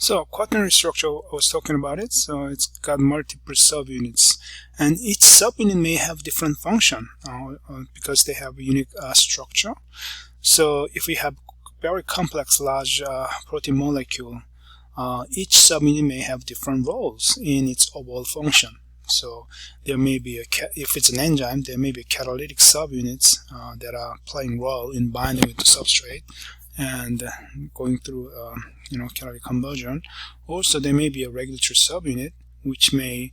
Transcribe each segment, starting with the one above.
So quaternary structure, I was talking about it. So it's got multiple subunits, and each subunit may have different function because they have a unique structure. So if we have very complex large protein molecule, each subunit may have different roles in its overall function. So there may be if it's an enzyme, there may be catalytic subunits that are playing role in binding with the substrate and going through catalytic conversion. Also, there may be a regulatory subunit which may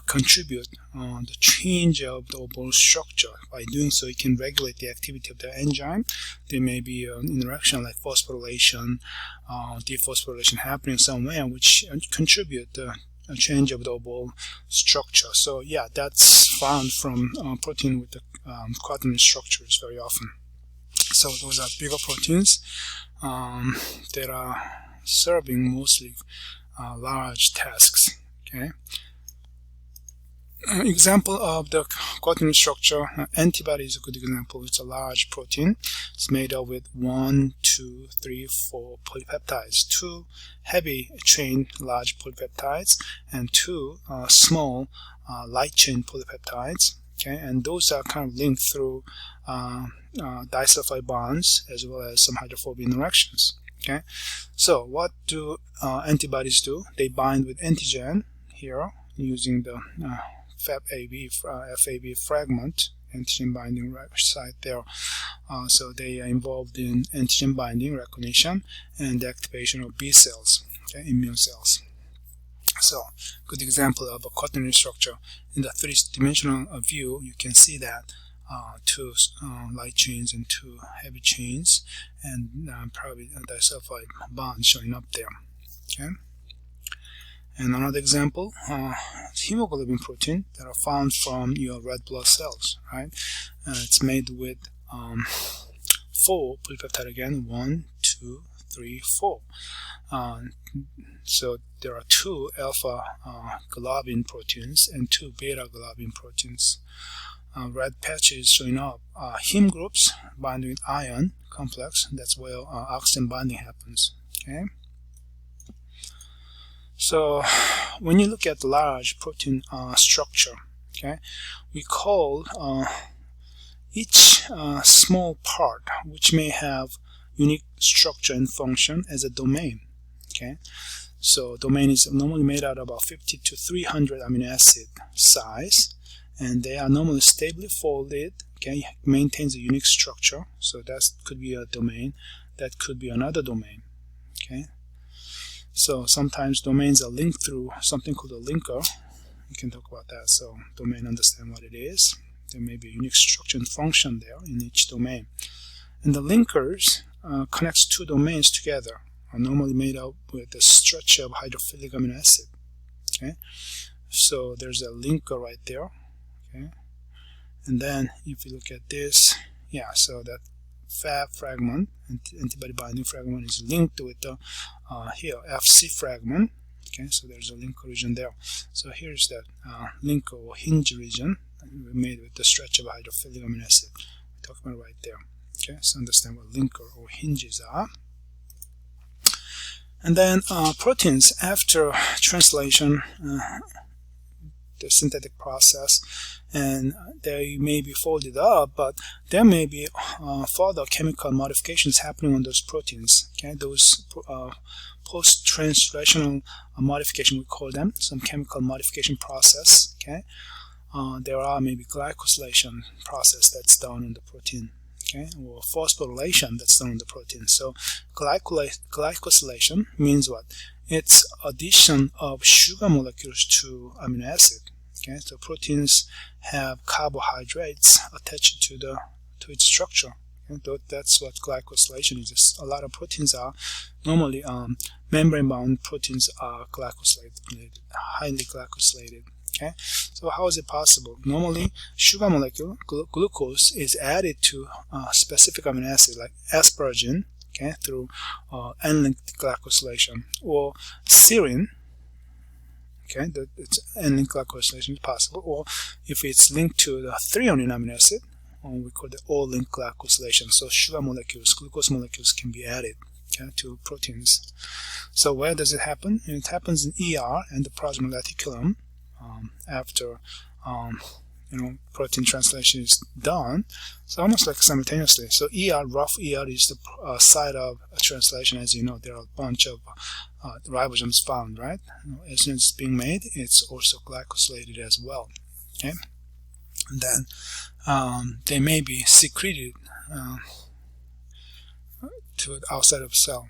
contribute the change of the overall structure. By doing so, it can regulate the activity of the enzyme. There may be an interaction like phosphorylation, dephosphorylation happening somewhere, which contribute a change of the overall structure. So yeah, that's found from protein with the quaternary structures very often. So those are bigger proteins that are serving mostly large tasks. Okay. Example of the quaternary structure, antibody is a good example. It's a large protein. It's made up with 1, 2, 3, 4 polypeptides, 2 heavy chain large polypeptides, and 2 small light chain polypeptides. Okay, and those are kind of linked through disulfide bonds as well as some hydrophobic interactions. Okay, so what do antibodies do? They bind with antigen here using the FAB fragment, antigen binding site there. So they are involved in antigen binding, recognition, and the activation of B cells, okay, immune cells. So, good example of a quaternary structure. In the three-dimensional view, you can see that 2 light chains and 2 heavy chains, and probably a disulfide bond showing up there. Okay. And another example, hemoglobin protein that are found from your red blood cells, right? It's made with 4 polypeptide again, 1, 2, 3, 4. So there are 2 alpha globin proteins and 2 beta globin proteins. Red patches showing up heme groups binding with ion complex. That's where oxygen binding happens. Okay. So when you look at large protein structure, okay, we call each small part which may have unique structure and function as a domain. Okay, so domain is normally made out of about 50 to 300 amino acid size, and they are normally stably folded. Okay, maintains a unique structure. So that could be a domain. That could be another domain. Okay. So sometimes domains are linked through something called a linker. We can talk about that. So domain, understand what it is. There may be a unique structure and function there in each domain. And the linkers connects 2 domains together, are normally made up with a structure of hydrophilic amino acid. Okay, so there's a linker right there. Okay, and then if you look at this, yeah, so that Fab fragment, antibody binding fragment, is linked with the here FC fragment. Okay, so there's a linker region there. So here's that linker or hinge region made with the stretch of hydrophilic amino acid. We're talking about right there. Okay, so understand what linker or hinges are. And then proteins after translation, the synthetic process, and they may be folded up, but there may be further chemical modifications happening on those proteins. Okay, those post-translational modification, we call them some chemical modification process. Okay, there are maybe glycosylation process that's done on the protein. Okay, or phosphorylation that's done on the protein. So glycosylation means what? It's addition of sugar molecules to amino acid. Okay, so proteins have carbohydrates attached to its structure. Okay, that's what glycosylation is. A lot of proteins are normally membrane-bound proteins are glycosylated, highly glycosylated. Okay, so how is it possible? Normally, sugar molecule, glucose, is added to specific amino acid like asparagine, okay, through N-linked glycosylation, or serine. Okay, it's N-linked glycosylation is possible, or if it's linked to the threonine amino acid, we call it O-linked glycosylation. So sugar molecules, glucose molecules can be added. okay, to proteins. So where does it happen? It happens in ER and the plasma reticulum after protein translation is done. So almost like simultaneously. So ER, rough ER, is the site of translation. As you know, there are a bunch of ribosomes found, right? As soon as it's being made, it's also glycosylated as well. Okay, and then they may be secreted to the outside of the cell,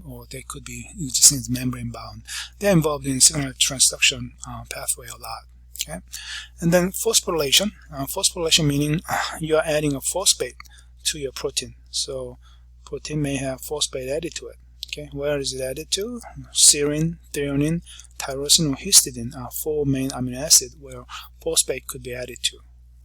or they could be just membrane bound. They're involved in signal transduction pathway a lot. Okay, and then phosphorylation. Phosphorylation meaning you are adding a phosphate to your protein. So protein may have phosphate added to it. Okay, where is it added to? Serine, threonine, tyrosine, or histidine are 4 main amino acids where phosphate could be added to.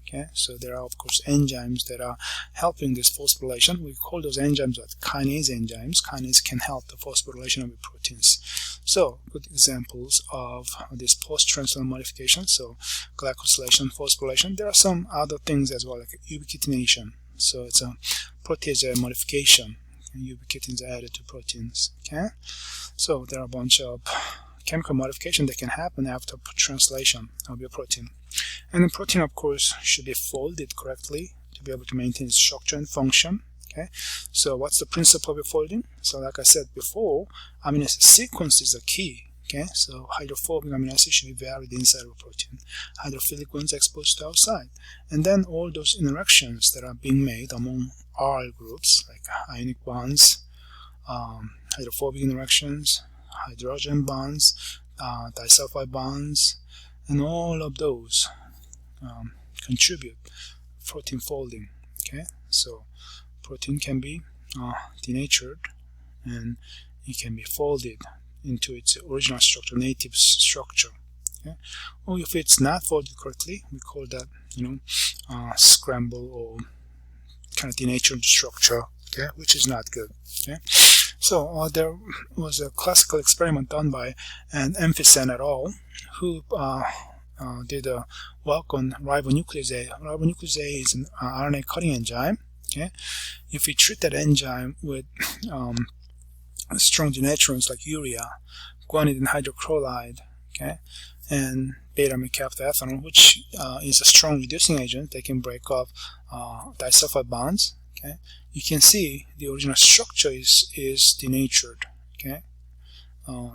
Okay, so there are of course enzymes that are helping this phosphorylation. We call those enzymes like kinase enzymes. Kinase can help the phosphorylation of the proteins. So good examples of this post-translational modification. So glycosylation, phosphorylation. There are some other things as well, like ubiquitination. So it's a protease modification. Ubiquitins are added to proteins. Okay, so there are a bunch of chemical modification that can happen after translation of your protein. And the protein, of course, should be folded correctly to be able to maintain its structure and function. Okay, so what's the principle of folding? So like I said before, amino acid sequence is the key. Okay, so hydrophobic amino acids should be varied inside of a protein. Hydrophilic ones exposed to outside. And then all those interactions that are being made among R groups, like ionic bonds, hydrophobic interactions, hydrogen bonds, disulfide bonds, and all of those contribute protein folding. Okay, so protein can be denatured and it can be folded into its original structure, native structure. Okay, or if it's not folded correctly, we call that scramble or kind of denatured structure. Okay, which is not good. Okay, so there was a classical experiment done by an Amphisen et al. Who did a work on ribonuclease. Ribonuclease is an RNA cutting enzyme. Okay, if we treat that enzyme with strong denaturants like urea, guanidine hydrochloride, okay, and beta-mercaptoethanol, which is a strong reducing agent that can break off disulfide bonds. Okay, you can see the original structure is denatured. Okay,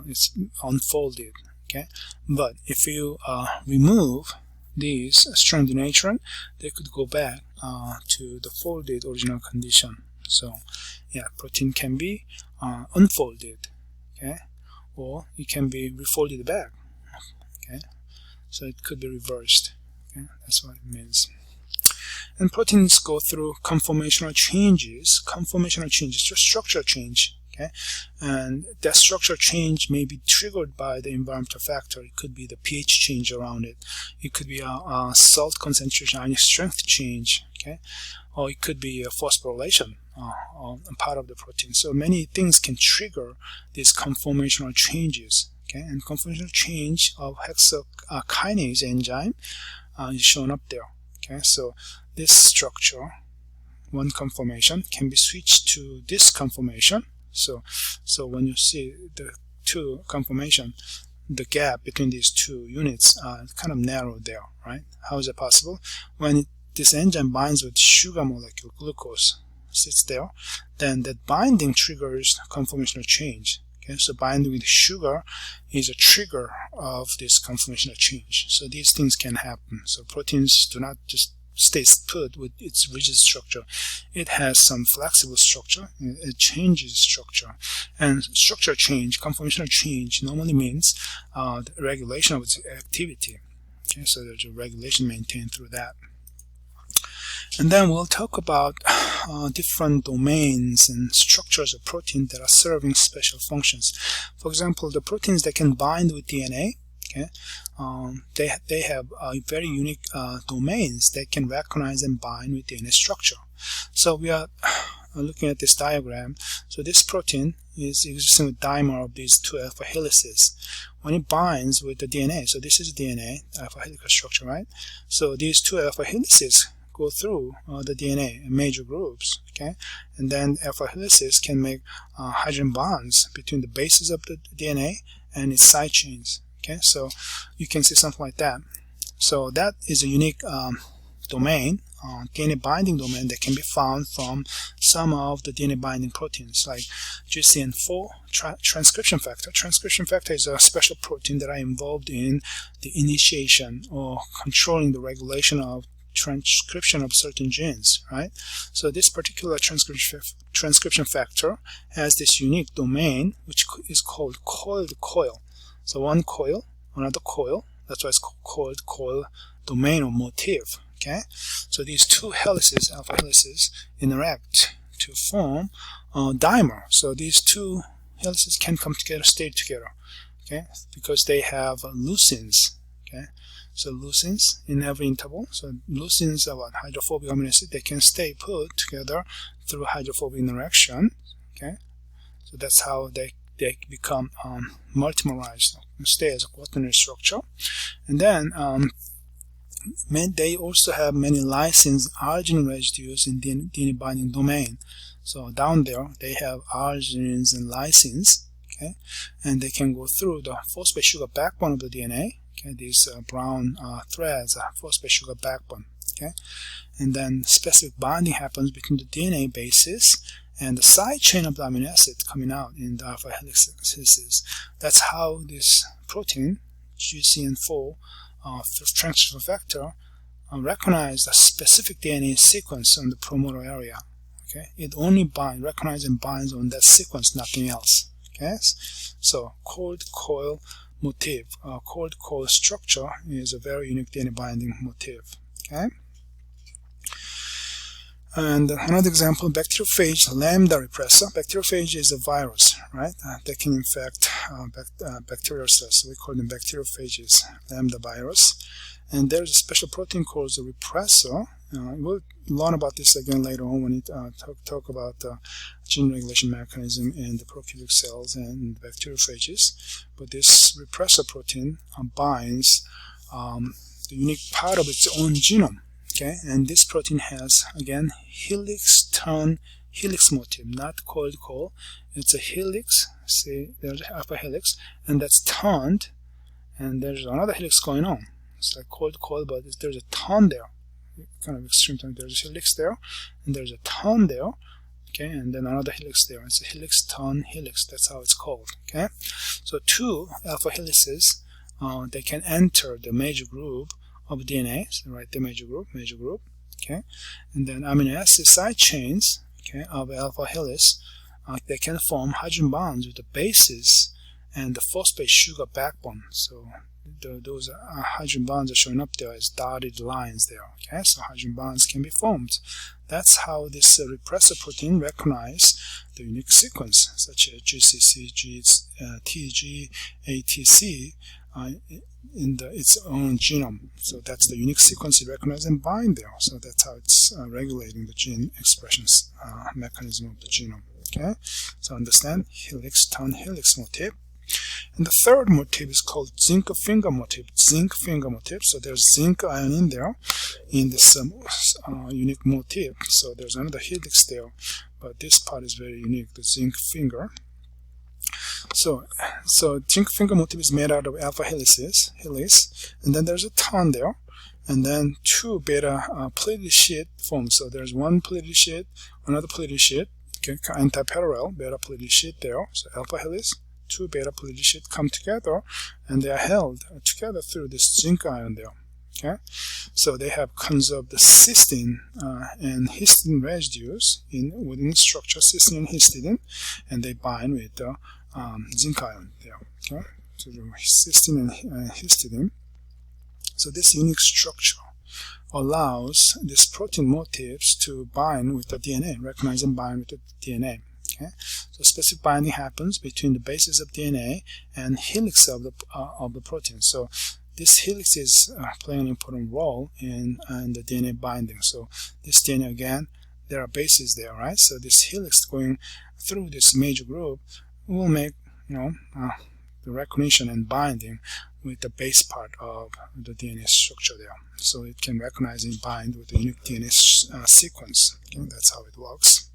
it's unfolded. Okay, but if you remove these strong denaturant, they could go back to the folded original condition. So yeah, protein can be unfolded, okay, or it can be refolded back. Okay, so it could be reversed. Okay, that's what it means. And proteins go through conformational changes. Conformational change is just structural change. Okay, and that structural change may be triggered by the environmental factor. It could be the pH change around it. It could be a salt concentration, ionic strength change. Okay, or it could be a phosphorylation on part of the protein. So many things can trigger these conformational changes. Okay, and conformational change of hexokinase enzyme is shown up there. Okay, so this structure, one conformation, can be switched to this conformation. So when you see the two conformation, the gap between these two units kind of narrowed there, right? How is it possible? When this enzyme binds with sugar molecule, glucose, sits there, then that binding triggers conformational change. Okay, so binding with sugar is a trigger of this conformational change. So these things can happen. So proteins do not just stay put with its rigid structure. It has some flexible structure. It changes structure. And structure change, conformational change, normally means the regulation of its activity. Okay, so there's a regulation maintained through that. And then we'll talk about different domains and structures of protein that are serving special functions. For example, the proteins that can bind with DNA, okay, they have very unique domains that can recognize and bind with DNA structure. So we are looking at this diagram. So this protein is existing with dimer of these two alpha helices. When it binds with the DNA, so this is DNA, alpha helical structure, right? So these two alpha helices go through the DNA in major groups, okay? And then alpha helices can make hydrogen bonds between the bases of the DNA and its side chains, okay? So you can see something like that. So that is a unique domain, DNA binding domain, that can be found from some of the DNA binding proteins like GCN4 transcription factor. Transcription factor is a special protein that are involved in the initiation or controlling the regulation of transcription of certain genes, right? So this particular transcription factor has this unique domain which is called coiled coil. So one coil, another coil, that's why it's called coil domain or motif. Okay, so these two helices, alpha helices, interact to form a dimer. So these two helices can come together, stay together, okay, because they have leucines. Okay, so leucines in every interval. So leucines are what? Hydrophobic amino acid. They can stay put together through hydrophobic interaction. Okay, so that's how they become multimerized, stay as a quaternary structure, and then they also have many lysine arginine residues in DNA binding domain. So down there they have arginines and lysines, okay, and they can go through the phosphate sugar backbone of the DNA. Okay, these brown threads are phosphate sugar backbone. Okay, and then specific bonding happens between the DNA bases and the side chain of the amino acid coming out in the alpha helices. That's how this protein GCN4 transcription factor recognize a specific DNA sequence on the promoter area. Okay, it only recognizes and binds on that sequence, nothing else. Okay, so coiled coil motif, coiled coil structure is a very unique DNA binding motif. Okay, and another example, bacteriophage lambda repressor. Bacteriophage is a virus, right, that can infect bacterial cells. So we call them bacteriophages, lambda virus. And there's a special protein called the repressor. We'll learn about this again later on when we talk about the gene regulation mechanism in the prokaryotic cells and bacteriophages. But this repressor protein binds the unique part of its own genome. Okay, and this protein has, again, helix turn helix motif, not coiled coil. It's a helix. See, there's alpha helix, and that's turned, and there's another helix going on. It's like coiled coil, but there's a turn there. Kind of extreme turn. There's a helix there, and there's a turn there. Okay, and then another helix there. It's a helix turn helix. That's how it's called. Okay, so two alpha helices, they can enter the major group of DNA, so write the major group, okay, and then amino acid side chains, okay, of alpha helix, they can form hydrogen bonds with the bases and the phosphate sugar backbone. So those hydrogen bonds are showing up there as dotted lines there. Okay, so hydrogen bonds can be formed. That's how this repressor protein recognizes the unique sequence, such as GCC, TG, ATC, in its own genome. So that's the unique sequence it recognizes and bind there. So that's how it's regulating the gene expression mechanism of the genome. Okay, so understand helix turn helix motif. And the third motif is called zinc finger motif. Zinc finger motif. So there's zinc ion in there in this unique motif. So there's another helix there, but this part is very unique, the zinc finger. So zinc finger motif is made out of alpha helix, and then there's a turn there, and then two beta plated sheet forms. So there's one plated sheet, another plated sheet, okay, anti-parallel beta plated sheet there. So alpha helix, two beta plated sheet come together, and they are held together through this zinc ion there. Okay, so they have conserved the cysteine and histidine residues within the structure, cysteine and histidine, and they bind with the zinc ion there. Okay, so the cysteine and histidine. So this unique structure allows these protein motifs to bind with the DNA, recognize and bind with the DNA. Okay, so specific binding happens between the bases of DNA and helix of the protein. So this helix is playing an important role in the DNA binding. So this DNA, again, there are bases there, right? So this helix going through this major group will make, the recognition and binding with the base part of the DNA structure there. So it can recognize and bind with the unique DNA sequence. Okay, that's how it works.